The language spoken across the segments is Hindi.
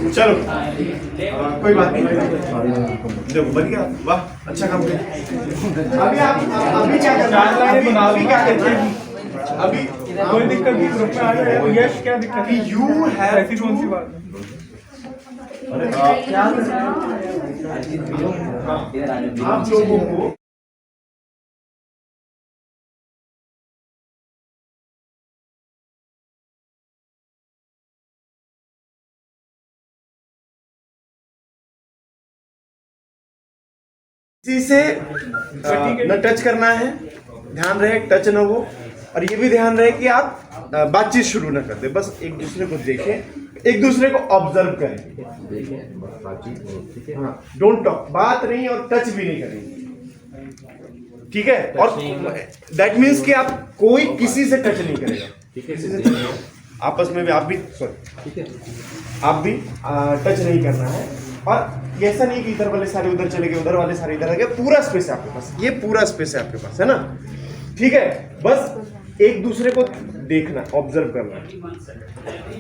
चलो कोई बात नहीं, देखो बन गया, वाह अच्छा काम किया। अभी आप अभी क्या करना है, अभी क्या करना है, अभी कोई दिक्कत नहीं, ग्रुप में आ जाए। यश क्या दिक्कत है? यू हैव ऐसी कौन सी बात है? आप लोगों को किसी से न टच करना है, ध्यान रहे टच न हो, और ये भी ध्यान रहे कि आप बातचीत शुरू न कर दे, बस एक दूसरे को देखें, एक दूसरे को ऑब्जर्व करें, हाँ डोंट टॉक, बात नहीं और टच भी नहीं करेंगे, ठीक है। और दैट मीन्स कि आप कोई किसी से टच नहीं करेगा, किसी से आपस में भी आप भी आप भी टच नहीं करना है। और ऐसा नहीं कि इधर वाले सारे उधर चले गए, उधर वाले सारे इधर आ गए, पूरा स्पेस है आपके पास, ये पूरा स्पेस है आपके पास, है ना, ठीक है। बस एक दूसरे को देखना, ऑब्जर्व करना,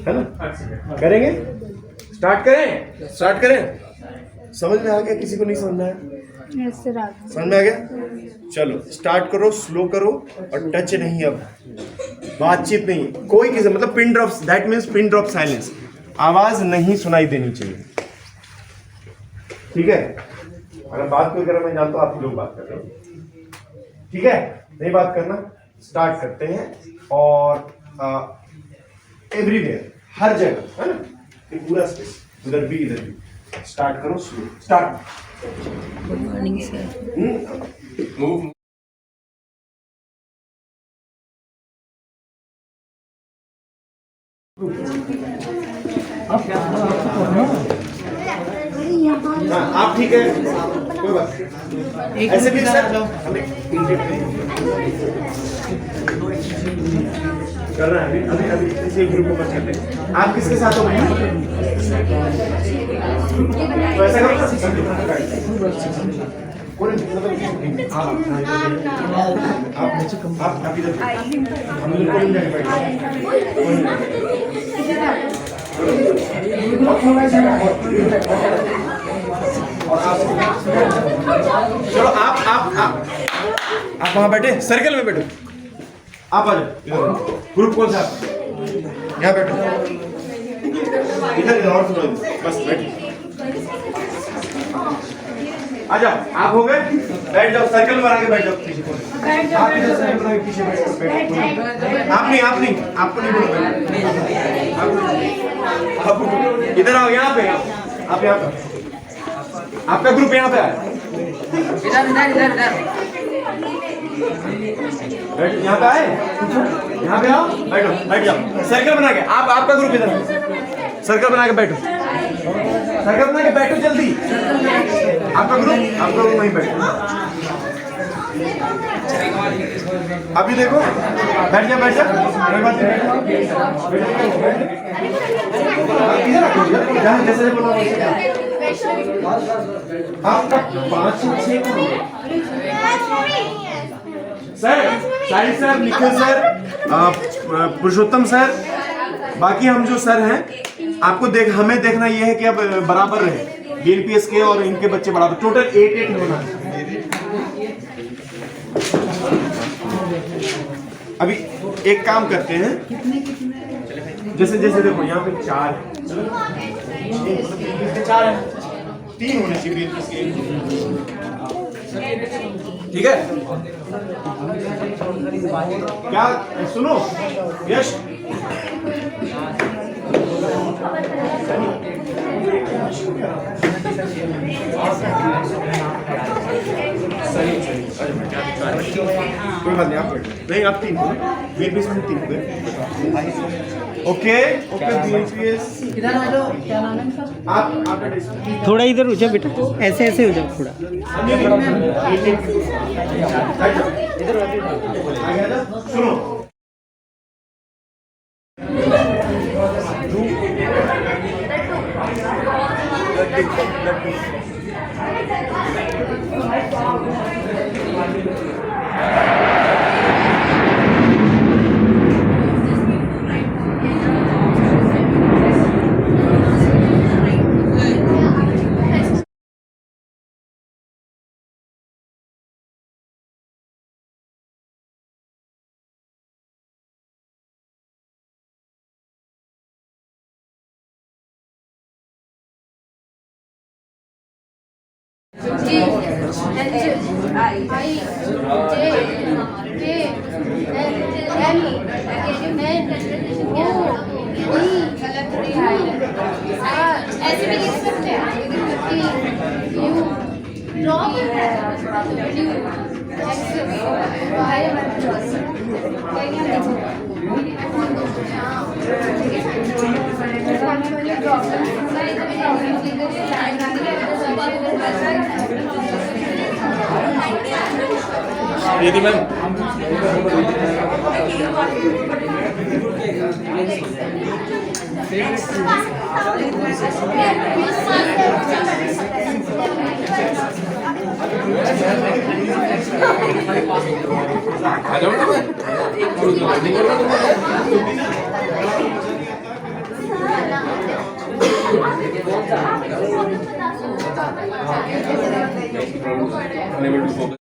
है ना। करेंगे, स्टार्ट करें, स्टार्ट करें। समझ में आ गया, किसी को नहीं समझ में आया? समझ में आ गया? चलो स्टार्ट करो, स्लो करो, और टच नहीं, अब बातचीत नहीं, कोई किसी मतलब pin drop, that means pin drop silence, आवाज नहीं सुनाई देनी चाहिए, ठीक है। अगर बात कोई कर रहा, मैं जानता हूं आप लोग बात कर रहे हो, ठीक है, नहीं बात करना। स्टार्ट करते हैं, और एवरीवेयर, हर जगह, है ना, ये पूरा स्पेस, उधर भी इधर भी, स्टार्ट करो, slow start. Good morning sir. Move. आप ठीक है, कोई बात नहीं, ऐसे भी सर कर रहा है अभी अभी अभी किसी ग्रुप को मत करते। आप किसके साथ हो भैया? तो ऐसा करो, आप इधर हम लोग को जाके बैठे, चलो आप वहां बैठे, सर्कल में बैठो, आप आ जाओ इधर। ग्रुप कौन सा? यहाँ बैठो, इधर और सुनो, बस बैठो, आ जाओ, आप हो गए, बैठ जाओ, सर्कल में आके बैठ जाओ, पीछे आप इधर सर्कल बना के पीछे बैठो, आप नहीं आपको नहीं बोलो, आप इधर आओ, यहाँ पे आप यहाँ पे, आपका ग्रुप यहाँ पे आए, इधर यहाँ पे आए, यहाँ पे आओ, बैठो, बैठ जाओ, सर्कल बना के, आप आपका ग्रुप इधर, सर्कल बना के बैठो, सर्कल बना के बैठो जल्दी, आपका ग्रुप वहीं बैठो। अभी देखो, बैठ जा, कोई बात नहीं, जैसे बोलो आपका 5-6 सर, साहिल सर, निखिल सर, पुरुषोत्तम सर, बाकी हम जो सर हैं, आपको हमें देखना ये है कि अब बराबर रहे, बीएनपीएस के और इनके बच्चे बराबर, टोटल 8 होना है। अभी एक काम करते हैं, जैसे जैसे देखो यहाँ पे 4 है, 3 होने चाहिए, ठीक है। क्या सुनो यश, कोई बात नहीं, आप नहीं, आप 3 बीएनपीएस में 3 ओके ओके, बीएनपीएस इधर आ जाओ, क्या नाम है सर? आप थोड़ा इधर हो जाओ बेटा, ऐसे ऐसे हो जाओ थोड़ा, सुनो, G H I J K L M O P R ऐसे भी लिख सकते हैं T U W X यदि ma'am unable to focus.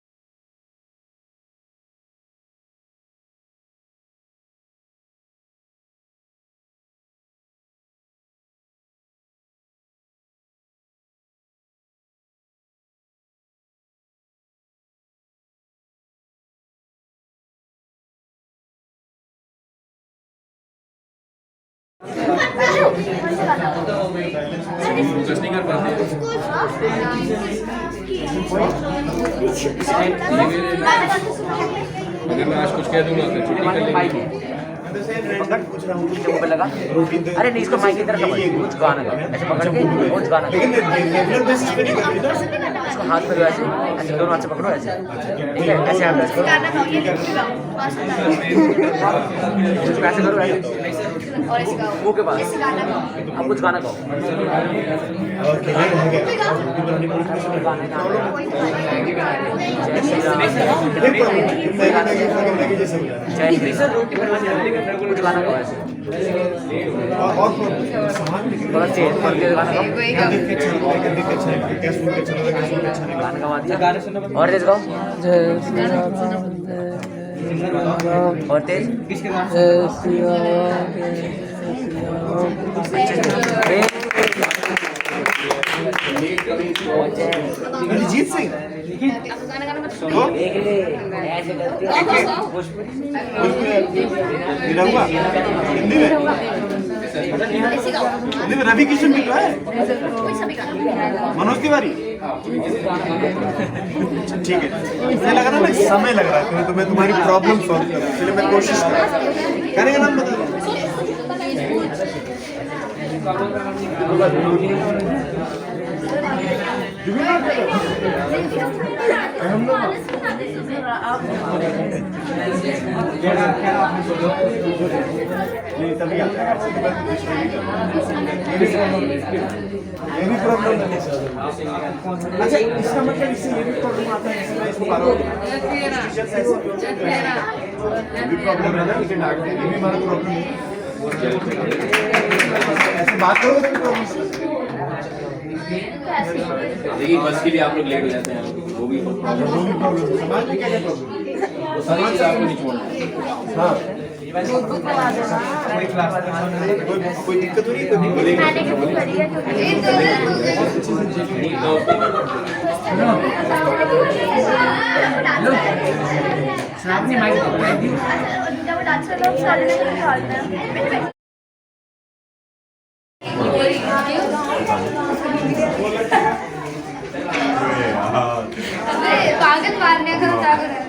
Focus नहीं कर पाते अगर मैं आज कुछ कह दूंगा तो छुट्टी कर लेंगे लगा अरे नहीं इसको माइक की तरफ कुछ गाना ऐसे पकड़ के कुछ गाना इसको हाथ में ऐसे ऐसे दोनों हाथ से पकड़ो ऐसे ठीक है ऐसे आप ऐसे करो ऐसे मुंह के पास आप कुछ गाना गाओ कुछ गाना गाओ ऐसे थोड़ा तेज गाना गवा दिया और तेज गाओ और तेज अरिजीत सिंह हिंदी में रवि किशन भी तो है मनोज तिवारी ठीक है मुझे लग रहा है समय लग रहा है तो मैं तुम्हारी प्रॉब्लम सॉल्व करूँ इसलिए मैं कोशिश कर रहा हूँ गाने का नाम बता नहीं तभी आता है ये भी प्रॉब्लम है अच्छा इसका मतलब इससे ये भी प्रॉब्लम आता है इसमें इसको मारो ये भी प्रॉब्लम है ना ये भी हमारा प्रॉब्लम है ऐसे बात करो तो प्रॉब्लम देखिए बस के लिए आप लोग लेट हो जाते हैं वो भी प्रॉब्लम समाज में क्या प्रॉब्लम वो सारी चीज़ आपको नहीं छोड़ना हाँ कोई दिक्कत हो रही है कोई पागल मारने का जागर है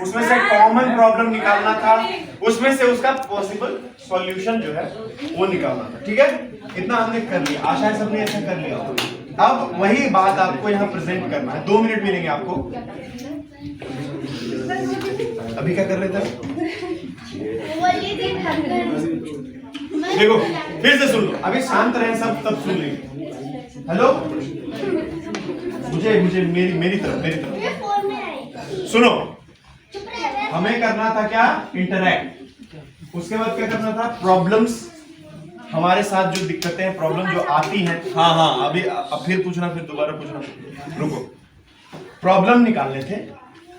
उसमें से कॉमन प्रॉब्लम निकालना था, उसमें से उसका पॉसिबल सॉल्यूशन जो है वो निकालना था। ठीक है, इतना हमने कर लिया, आशा है सबने ऐसा कर लिया। अब वही बात आपको यहाँ प्रेजेंट करना है। 2 मिनट मिलेंगे आपको। अभी क्या कर रहे थे? देखो फिर से सुन लो, अभी शांत रहे सब, तब सुन लेंगे। हेलो, मुझे मेरी तरफ सुनो। हमें करना था क्या, इंटरैक्ट। उसके बाद क्या करना था, प्रॉब्लम्स, हमारे साथ जो दिक्कतें हैं, प्रॉब्लम जो आती हैं, हाँ अभी अब फिर पूछना, फिर दोबारा पूछना, रुको। प्रॉब्लम निकालने थे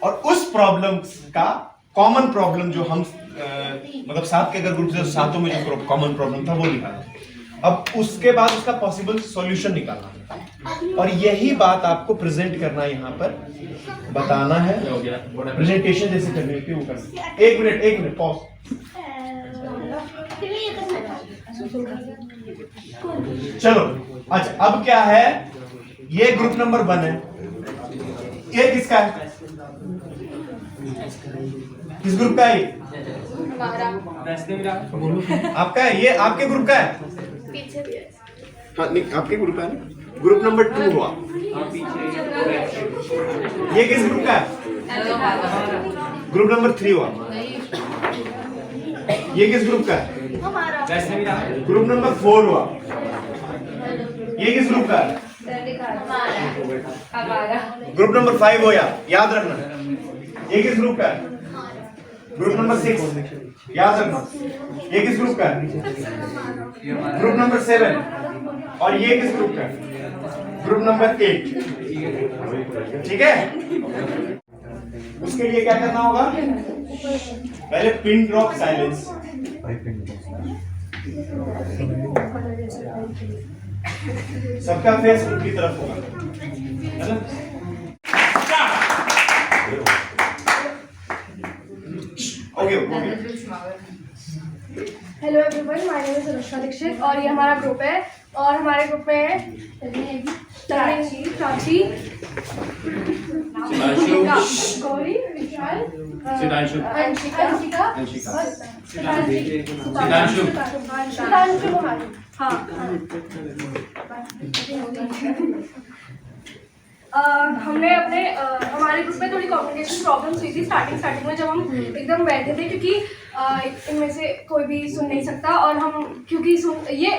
और उस प्रॉब्लम का कॉमन प्रॉब्लम जो हम मतलब सात के अगर ग्रुप से सातों में जो कॉमन प्रॉब्लम था वो निकालना। अब उसके बाद उसका पॉसिबल सॉल्यूशन निकालना और यही बात आपको प्रेजेंट करना, यहाँ पर बताना है, प्रेजेंटेशन जैसे करनी थी वो करना। एक मिनट पॉज। चलो अच्छा, अब क्या है, ये ग्रुप नंबर 1 है, ये किसका है, किस ग्रुप का है, आपका है, ये आपके ग्रुप का है, हाँ नहीं आपके ग्रुप का है, ग्रुप नंबर 2 हुआ। ये किस ग्रुप का है, ग्रुप नंबर 3 हुआ। ये किस ग्रुप का है, ग्रुप नंबर 4 हुआ। ये किस ग्रुप का है, ग्रुप नंबर 5 हो, याद रखना। ये किस ग्रुप का है, ग्रुप नंबर 6, याद रखना। ये किस ग्रुप का है, ग्रुप नंबर 7। और ये किस ग्रुप का है, ग्रुप नंबर 8। ठीक है, उसके लिए क्या करना होगा, पहले पिन ड्रॉप साइलेंस। सबका फेस उनकी तरफ होगा, है ना? Okay. Hello everyone, my name is Anushka Dikshit और ये हमारा ग्रुप है। और हमारे ग्रुप में है प्राची, गौरी, विशाल, अंशिका, सुधांशु कुमार। हाँ, हमने अपने हमारे ग्रुप में थोड़ी कम्युनिकेशन प्रॉब्लम्स हुई थी स्टार्टिंग में, जब हम एकदम बैठे थे, क्योंकि इनमें से कोई भी सुन नहीं सकता और हम क्योंकि ये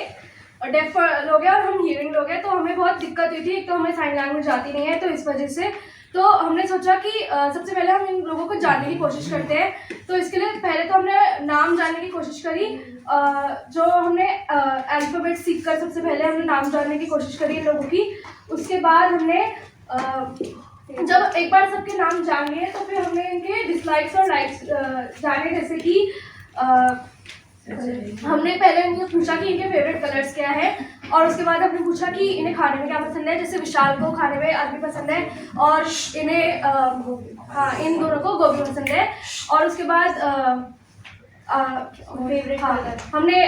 डेफ लोग हैं और हम हियरिंग लोग हैं, तो हमें बहुत दिक्कत हुई थी। एक तो हमें साइन लैंग्वेज आती नहीं है, तो इस वजह से तो हमने सोचा कि सबसे पहले हम इन लोगों को जानने की कोशिश करते हैं। तो इसके लिए पहले तो हमने नाम जानने की कोशिश करी, जो हमने अल्फ़ाबेट सीख कर सबसे पहले हमने नाम जानने की कोशिश करी इन लोगों की। उसके बाद हमने जब एक बार सबके नाम जान लिए तो फिर हमने इनके डिसलाइक्स और लाइक्स जाने, जैसे कि हमने पहले इनसे पूछा कि इनके फेवरेट कलर्स क्या है, और उसके बाद हमने पूछा कि इन्हें खाने में क्या पसंद है। जैसे विशाल को खाने में अरबी पसंद है और इन्हें हाँ इन दोनों को गोभी पसंद है। और उसके बाद फेवरेट हमने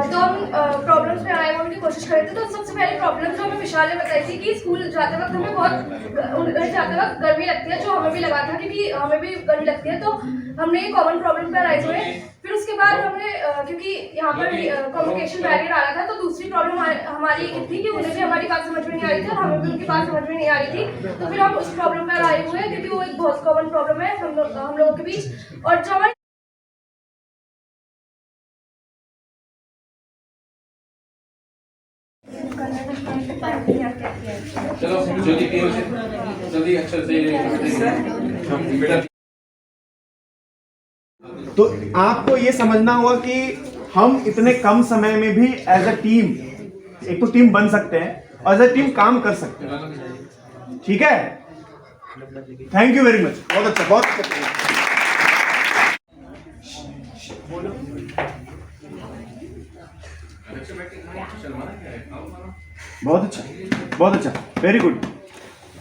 तो हम प्रॉब्लम्स पे आए उनकी कोशिश कर रहे थे। तो सबसे पहले प्रॉब्लम जो हमें विशाल ने बताई थी कि स्कूल जाते वक्त हमें बहुत जाते वक्त गर्मी लगती है, जो हमें भी लगा था क्योंकि हमें भी गर्मी लगती है, तो हमने ये कॉमन प्रॉब्लम पे राइज हुए। फिर उसके बाद हमने क्योंकि यहाँ पर कम्युनिकेशन बैरियर आ रहा था, तो दूसरी प्रॉब्लम हमारी ये थी कि उन्हें भी हमारी बात समझ में नहीं आ रही थी और हमें भी उनकी बात समझ में नहीं आ रही थी। तो फिर हम उस प्रॉब्लम पर आए हुए, क्योंकि वो एक बहुत कॉमन प्रॉब्लम है हम लोगों के बीच। और जो हमारे चलो जल्दी अक्षर से। तो आपको ये समझना होगा कि हम इतने कम समय में भी एज अ टीम, एक तो टीम बन सकते हैं और एज अ टीम काम कर सकते हैं। ठीक है, थैंक यू वेरी मच, बहुत अच्छा, बहुत अच्छा। बहुत अच्छा, वेरी गुड।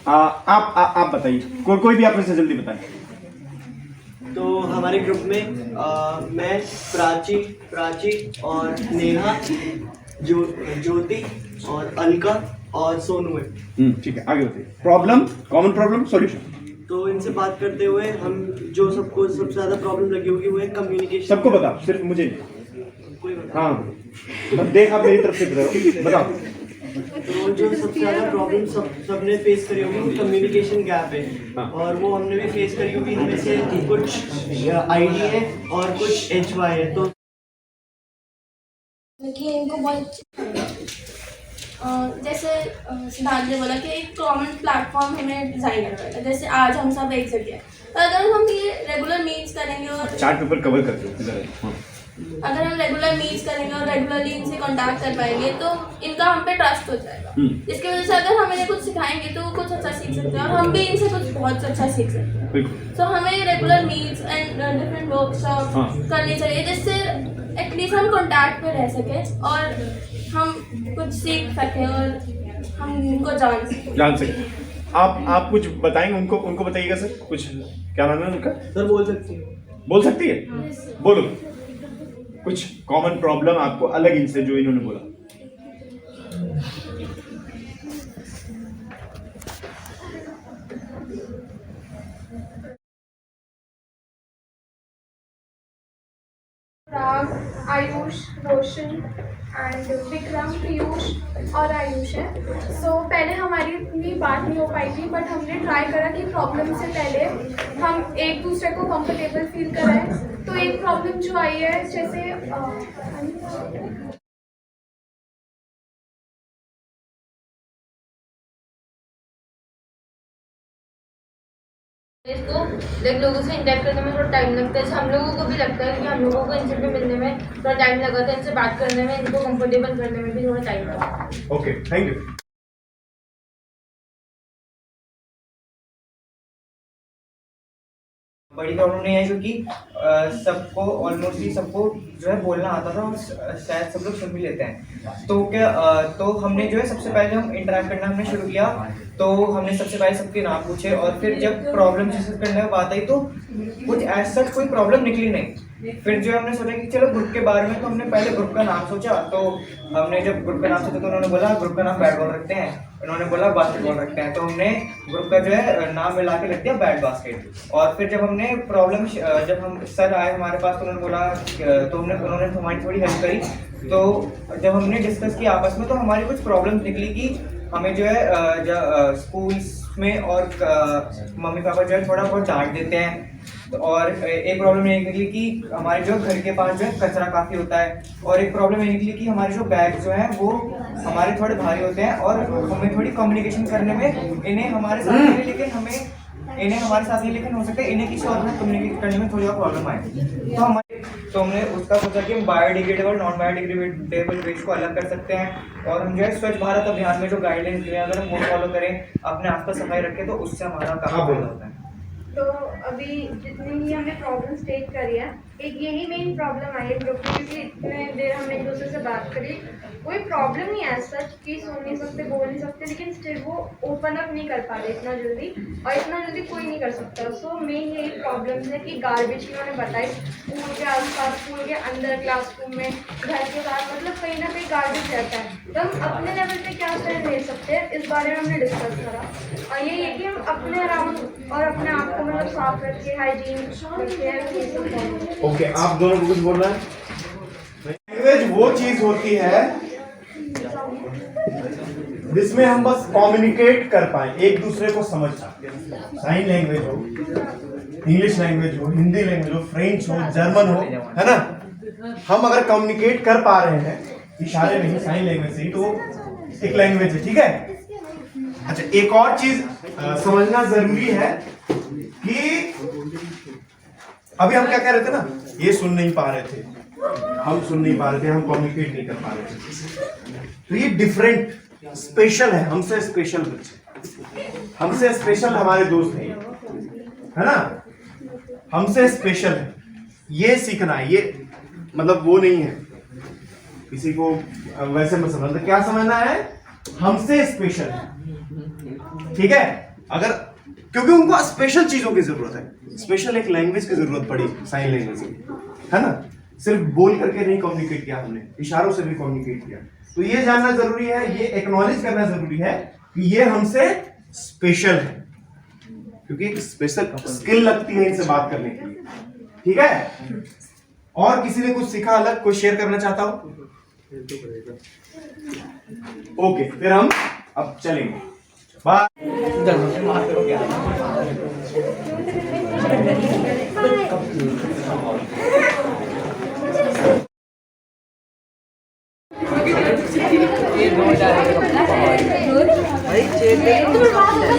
आप बताइए, कोई भी आप में से जल्दी बताइए। तो हमारे ग्रुप में मैं, प्राची और नेहा, ज्योति और अलका और सोनू है। ठीक है, आगे बताइए। Problem, common problem, solution. तो इनसे बात करते हुए हम जो सबको सबसे ज़्यादा प्रॉब्लम लगी होगी वो है कम्युनिकेशन। सबको बताओ, सिर्फ मुझे नहीं। कोई बता। हाँ, देख आप मेरी तरफ से बताओ। तो जो सबसे ज़्यादा प्रॉब्लम सबने फेस करी होगी वो कम्युनिकेशन गैप है, और वो हमने भी फेस करी होगी। इनमें से कुछ ID है और कुछ HY है। तो कि इनको बहुत जैसे सिद्धार्थ ने बोला कि एक कॉमन प्लेटफॉर्म हमें डिज़ाइन करना है। जैसे आज हम सब एक जगह हैं, तो अगर हम ये रेगुलर मीट्स करेंगे और चार्ट पेपर कवर करते हो इधर। अगर हम रेगुलर मीट्स करेंगे और रेगुलरली इनसे कांटेक्ट कर पाएंगे तो इनका हम पे ट्रस्ट हो जाएगा। इसकी वजह से अगर हम इन्हें कुछ सिखाएंगे तो वो कुछ अच्छा सीख सकते हैं और हम भी इनसे कुछ बहुत अच्छा सीख सकते हैं। तो हमें regular meets and different workshop करनी चाहिए जिससे एटलीस्ट हम कांटेक्ट पे रह सकें और हम कुछ सीख सकें और हम इनको जान सकें। आप कुछ बताएंगे उनको बताइएगा सर, कुछ क्या नाम है उनका? सर बोल सकती है? बोलो कुछ कॉमन प्रॉब्लम आपको अलग इनसे जो इन्होंने बोला। राग, आयुष, रोशन एंड विक्रम, पीयूष और आयुष है। सो पहले हमारी इतनी बात नहीं हो पाई थी, बट हमने ट्राई करा कि प्रॉब्लम से पहले हम एक दूसरे को कंफर्टेबल फील कराएं। तो एक प्रॉब्लम जो आई है जैसे इसको लाइक लोगों से इंटरेक्ट करने में थोड़ा टाइम लगता है। हम लोगों को भी लगता है कि हम लोगों को इनसे भी मिलने में थोड़ा टाइम लगा था, इनसे बात करने में, इनको कंफर्टेबल करने में भी थोड़ा टाइम लगा। Okay, thank you. बड़ी प्रॉब्लम नहीं है क्योंकि सबको ऑलमोस्ट ही सबको जो है बोलना आता था और शायद सब लोग सुन भी लेते हैं। तो हमने जो है सबसे पहले हम इंटरेक्ट करना हमने शुरू किया। तो हमने सबसे पहले सबके नाम पूछे और फिर जब प्रॉब्लम डिस्कस करने की बात आई तो कुछ एज सच कोई प्रॉब्लम निकली नहीं। फिर जो हमने सोचा कि चलो ग्रुप के बारे में, तो हमने पहले ग्रुप का नाम सोचा। तो हमने जब ग्रुप का नाम सोचा तो उन्होंने बोला ग्रुप का नाम बैट बॉल रखते हैं, उन्होंने बोला बास्केटबॉल रखते हैं। तो हमने ग्रुप का जो है नाम मिला के रख दिया बैट बास्केट। और फिर जब हमने प्रॉब्लम जब हम सर आए हमारे पास तो उन्होंने बोला तो उन्होंने हमारी थोड़ी हेल्प करी। तो जब हमने डिस्कस किया आपस में तो हमारी कुछ प्रॉब्लम निकली कि हमें जो है स्कूल्स में और मम्मी पापा जो है थोड़ा बहुत डांट देते हैं। और एक प्रॉब्लम ये निकली कि हमारे जो घर के पास जो है कचरा काफ़ी होता है। और एक प्रॉब्लम ये निकली कि हमारे जो बैग जो हैं वो हमारे थोड़े भारी होते हैं और हमें थोड़ी कम्युनिकेशन करने में इन्हें हमारे साथ नहीं, लेकिन इन्हें हमारे साथ नहीं, लेकिन हो सकता है इन्हें किसी और में कम्युनिकेट करने में थोड़ी और प्रॉब्लम आए। तो हमने उसका सोचा कि हम बायोडिग्रेडेबल नॉन बायोडिग्रेडेबल वेस्ट को अलग कर सकते हैं। और हम जो है स्वच्छ भारत अभियान में जो गाइडलाइंस दिए अगर हम वो फॉलो करें, अपने आसपास सफाई रखें तो उससे हमारा काफ़ी फायदा होता है। तो अभी जितनी भी हमने प्रॉब्लम स्टेट करी है, एक यही मेन प्रॉब्लम आई है ग्रुप में, क्योंकि इतने देर हमने एक दूसरे से बात करी। कोई प्रॉब्लम नहीं है सच कि सुन नहीं सकते, बोल नहीं सकते, लेकिन स्टिल वो ओपन अप नहीं कर पा रहे इतना जल्दी, और इतना जल्दी कोई नहीं कर सकता। सो मेन यही प्रॉब्लम है कि गार्बेज की मैंने बताई, स्कूल के आसपास, स्कूल के अंदर, क्लासरूम में, घर के बाहर, मतलब कहीं ना कहीं गार्बेज रहता है। तो हम अपने लेवल पे क्या स्टेप ले सकते हैं, इस बारे में हमने डिस्कस करा। और यही है कि हम अपने अराउंड और अपने आप को मतलब साफ रखें, हाइजीन रखें। ओके, आप दोनों को कुछ बोलना है? लैंग्वेज वो चीज होती है जिसमें हम बस कम्युनिकेट कर पाए, एक दूसरे को समझ पाए। साइन लैंग्वेज हो, इंग्लिश लैंग्वेज हो, हिंदी लैंग्वेज हो, फ्रेंच हो, जर्मन हो, है ना? हम अगर कम्युनिकेट कर पा रहे हैं इशारे नहीं, साइन लैंग्वेज से ही, तो एक लैंग्वेज है, ठीक है? अच्छा, एक और चीज समझना जरूरी है कि अभी हम क्या कह रहे थे ना, ये सुन नहीं पा रहे थे, हम सुन नहीं पा रहे थे, हम कम्युनिकेट नहीं कर पा रहे थे। तो ये डिफरेंट, स्पेशल है, हमसे स्पेशल बच्चे, हमसे स्पेशल हमारे दोस्त हैं, है ना? हमसे स्पेशल है, ये सीखना है। ये मतलब वो नहीं है किसी को वैसे मत समझना, क्या समझना है, हमसे स्पेशल है, ठीक है? अगर क्योंकि उनको स्पेशल चीजों की जरूरत है, स्पेशल एक लैंग्वेज की जरूरत पड़ी, साइन लैंग्वेज की, है ना? सिर्फ बोल करके नहीं कम्युनिकेट किया हमने, इशारों से भी कम्युनिकेट किया। तो ये जानना जरूरी है, ये एक्नॉलेज करना जरूरी है कि ये हमसे स्पेशल है, क्योंकि एक स्पेशल स्किल लगती है इनसे बात करने की, ठीक है? और किसी ने कुछ सीखा अलग, कोई शेयर करना चाहता हो? ओके, फिर हम अब चलेंगे बाय।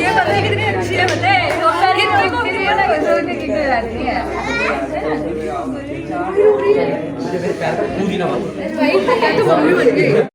ये बताइए कितनी अच्छी है, बताए कितने को कितनी रहती है। पूरी ना वही तो मम्मी बन गई।